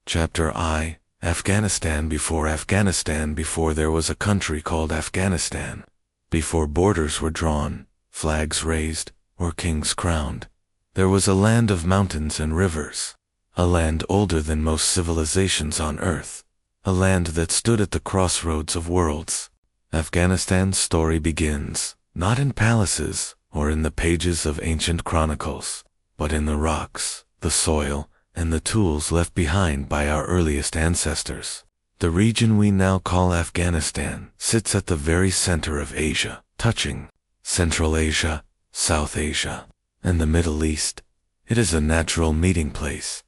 Chapter I. Afghanistan before there was a country called Afghanistan. Before borders were drawn, flags raised, or kings crowned, there was a land of mountains and rivers. A land older than most civilizations on Earth. A land that stood at the crossroads of worlds. Afghanistan's story begins, not in palaces, or in the pages of ancient chronicles, but in the rocks, the soil, and the tools left behind by our earliest ancestors. The region we now call Afghanistan sits at the very center of Asia, touching Central Asia, South Asia, and the Middle East. It is a natural meeting place.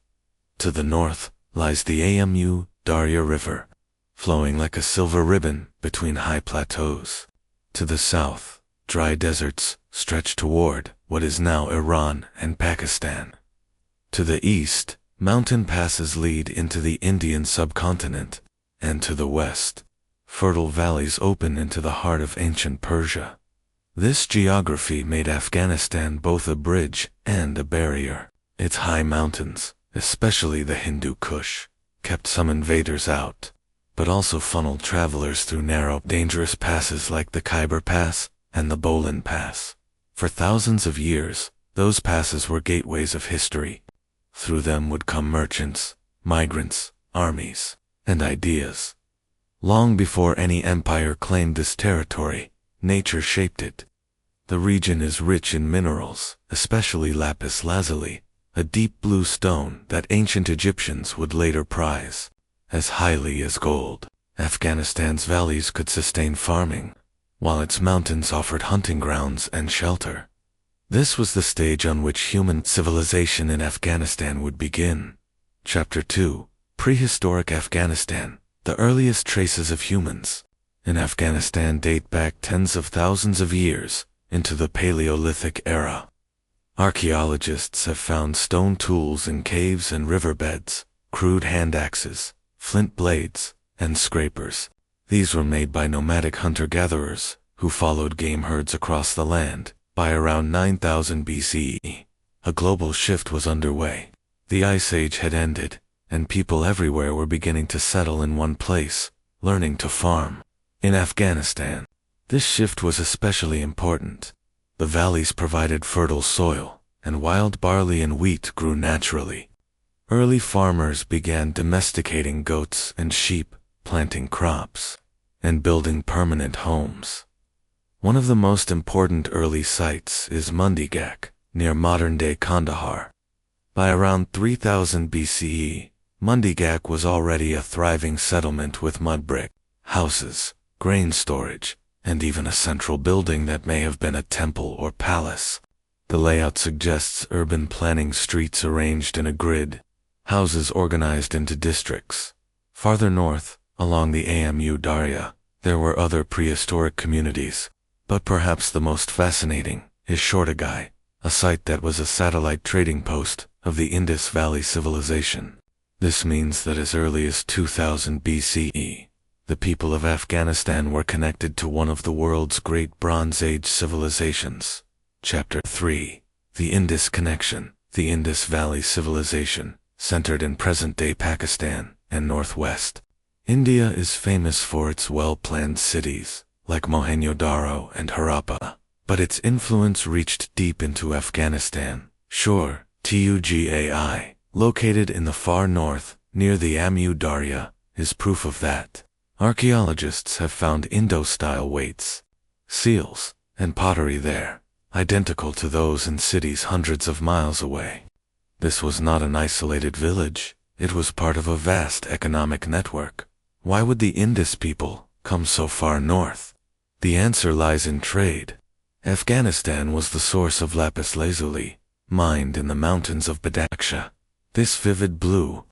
To the north lies the Amu Darya River, flowing like a silver ribbon between high plateaus. To the south, dry deserts stretch toward what is now Iran and Pakistan. To the east, mountain passes lead into the Indian subcontinent, and to the west, fertile valleys open into the heart of ancient Persia. This geography made Afghanistan both a bridge and a barrier. Its high mountains, especially the Hindu Kush, kept some invaders out, but also funneled travelers through narrow, dangerous passes like the Khyber Pass and the Bolan Pass. For thousands of years, those passes were gateways of history. Through them would come merchants, migrants, armies, and ideas. Long before any empire claimed this territory, nature shaped it. The region is rich in minerals, especially lapis lazuli, a deep blue stone that ancient Egyptians would later prize as highly as gold. Afghanistan's valleys could sustain farming, while its mountains offered hunting grounds and shelter. This was the stage on which human civilization in Afghanistan would begin. Chapter 2. Prehistoric Afghanistan. The earliest traces of humans in Afghanistan date back tens of thousands of years into the Paleolithic era. Archaeologists have found stone tools in caves and riverbeds, crude hand axes, flint blades, and scrapers. These were made by nomadic hunter-gatherers who followed game herds across the land. By around 9000 BCE, a global shift was underway. The Ice Age had ended, and people everywhere were beginning to settle in one place, learning to farm. In Afghanistan, this shift was especially important. The valleys provided fertile soil, and wild barley and wheat grew naturally. Early farmers began domesticating goats and sheep, planting crops, and building permanent homes. One of the most important early sites is Mundigak, near modern-day Kandahar. By around 3000 BCE, Mundigak was already a thriving settlement with mud brick, houses, grain storage, and even a central building that may have been a temple or palace. The layout suggests urban planning, streets arranged in a grid, houses organized into districts. Farther north, along the Amu Darya, there were other prehistoric communities. But perhaps the most fascinating is Shortagai, a site that was a satellite trading post of the Indus Valley civilization. This means that as early as 2000 BCE, the people of Afghanistan were connected to one of the world's great Bronze Age civilizations. Chapter 3. The Indus Connection. The Indus Valley civilization, centered in present-day Pakistan and Northwest India, is famous for its well-planned cities, like Mohenjo-Daro and Harappa, but its influence reached deep into Afghanistan. Shur, Tugai, located in the far north, near the Amu Darya, is proof of that. Archaeologists have found Indo-style weights, seals, and pottery there, identical to those in cities hundreds of miles away. This was not an isolated village, it was part of a vast economic network. Why would the Indus people come so far north? The answer lies in trade. Afghanistan was the source of lapis lazuli, mined in the mountains of Bactria. This vivid blue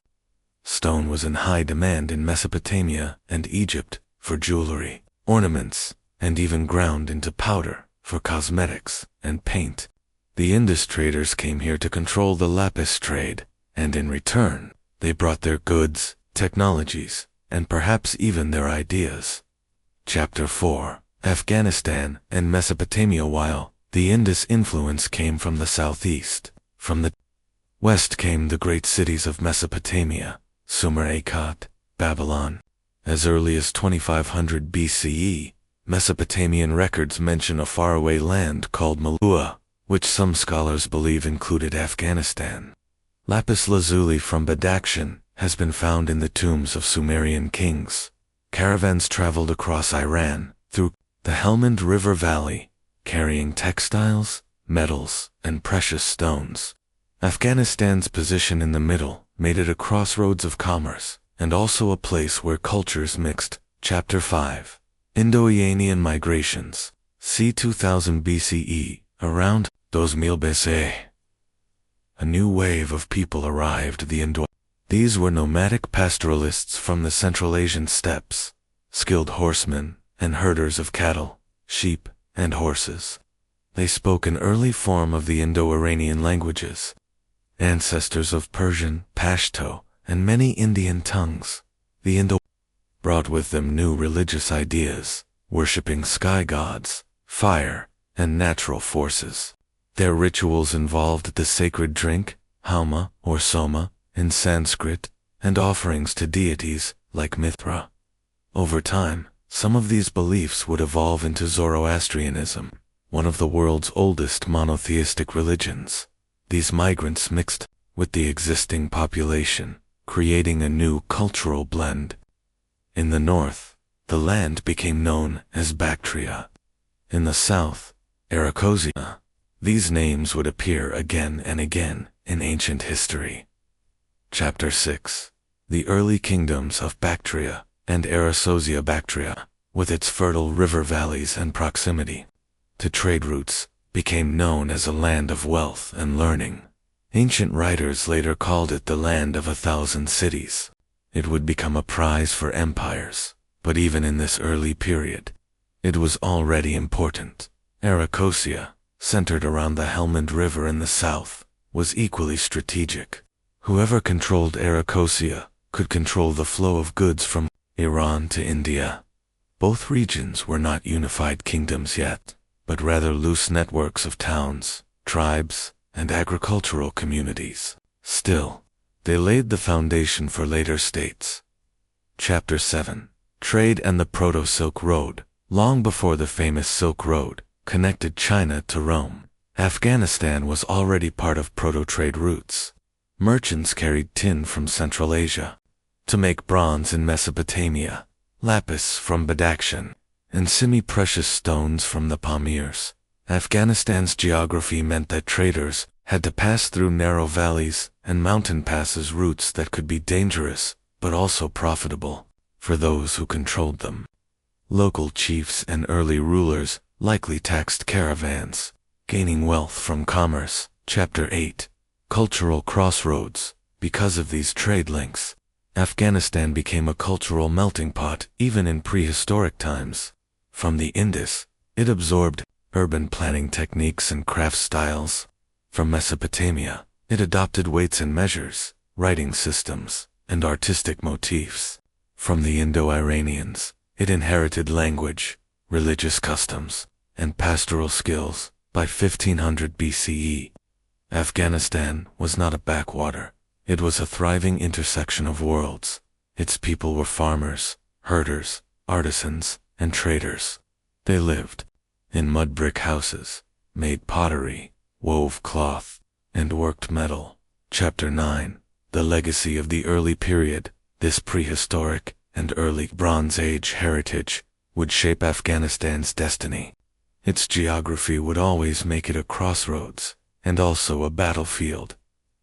stone was in high demand in Mesopotamia and Egypt for jewelry, ornaments, and even ground into powder for cosmetics and paint. The Indus traders came here to control the lapis trade, and in return, they brought their goods, technologies, and perhaps even their ideas. Chapter 4. Afghanistan and Mesopotamia. While the Indus influence came from the southeast, from the west came the great cities of Mesopotamia, Sumer Akkad, Babylon. As early as 2500 BCE, Mesopotamian records mention a faraway land called Malua, which some scholars believe included Afghanistan. Lapis lazuli from Badakhshan has been found in the tombs of Sumerian kings. Caravans traveled across Iran, through the Helmand River Valley, carrying textiles, metals, and precious stones. Afghanistan's position in the middle made it a crossroads of commerce, and also a place where cultures mixed. Chapter 5. Indo-Iranian migrations. c. 2000 BCE, around 2000 BC. A new wave of people arrived the Indo. These were nomadic pastoralists from the Central Asian steppes, skilled horsemen and herders of cattle, sheep, and horses. They spoke an early form of the Indo-Iranian languages, ancestors of Persian, Pashto, and many Indian tongues. The Indo brought with them new religious ideas, worshipping sky gods, fire, and natural forces. Their rituals involved the sacred drink, hauma or soma, in Sanskrit, and offerings to deities like Mithra. Over time, some of these beliefs would evolve into Zoroastrianism, one of the world's oldest monotheistic religions. These migrants mixed with the existing population, creating a new cultural blend. In the north, the land became known as Bactria. In the south, Arachosia. These names would appear again and again in ancient history. Chapter 6. The early kingdoms of Bactria and Arachosia. Bactria, with its fertile river valleys and proximity to trade routes, became known as a land of wealth and learning. Ancient writers later called it the land of 1,000 cities. It would become a prize for empires, but even in this early period, it was already important. Arachosia, centered around the Helmand River in the south, was equally strategic. Whoever controlled Arachosia could control the flow of goods from Iran to India. Both regions were not unified kingdoms yet, but rather loose networks of towns, tribes, and agricultural communities. Still, they laid the foundation for later states. Chapter 7. Trade and the Proto-Silk Road. Long before the famous Silk Road connected China to Rome, Afghanistan was already part of proto-trade routes. Merchants carried tin from Central Asia to make bronze in Mesopotamia, lapis from Badakhshan, and semi-precious stones from the Pamirs. Afghanistan's geography meant that traders had to pass through narrow valleys and mountain passes, routes that could be dangerous but also profitable for those who controlled them. Local chiefs and early rulers likely taxed caravans, gaining wealth from commerce. Chapter 8. Cultural crossroads. Because of these trade links, Afghanistan became a cultural melting pot even in prehistoric times. From the Indus, it absorbed urban planning techniques and craft styles. From Mesopotamia, it adopted weights and measures, writing systems, and artistic motifs. From the Indo-Iranians, it inherited language, religious customs, and pastoral skills. By 1500 BCE, Afghanistan was not a backwater. It was a thriving intersection of worlds. Its people were farmers, herders, artisans, and traders. They lived in mud brick houses, made pottery, wove cloth, and worked metal. Chapter 9. The legacy of the early period. This prehistoric and early Bronze Age heritage would shape Afghanistan's destiny. Its geography would always make it a crossroads, and also a battlefield.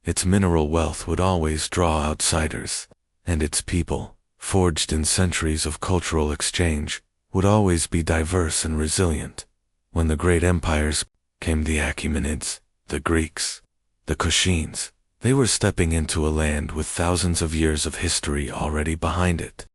Its mineral wealth would always draw outsiders, and its people, forged in centuries of cultural exchange, would always be diverse and resilient. When the great empires came, the Achaemenids, the Greeks, the Kushans, they were stepping into a land with thousands of years of history already behind it.